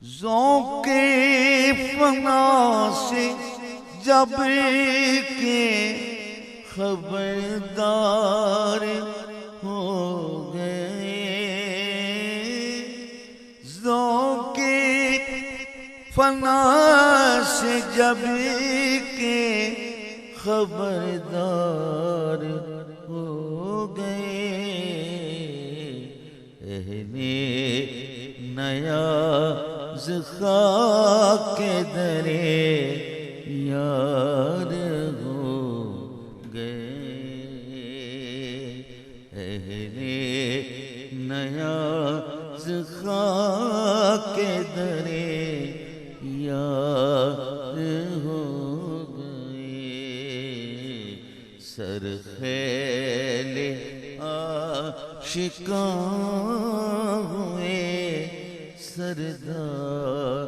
ذوق فنا سے جب کے خبردار ہو گئے، ذوق فنا سے جب کے خبردار ہو گئے، اہل نیاز خاک درے یار ہو گئے، اہل نیاز خاک درے یار ہو گئے، سرخیل عاشقاں ہوئے سردار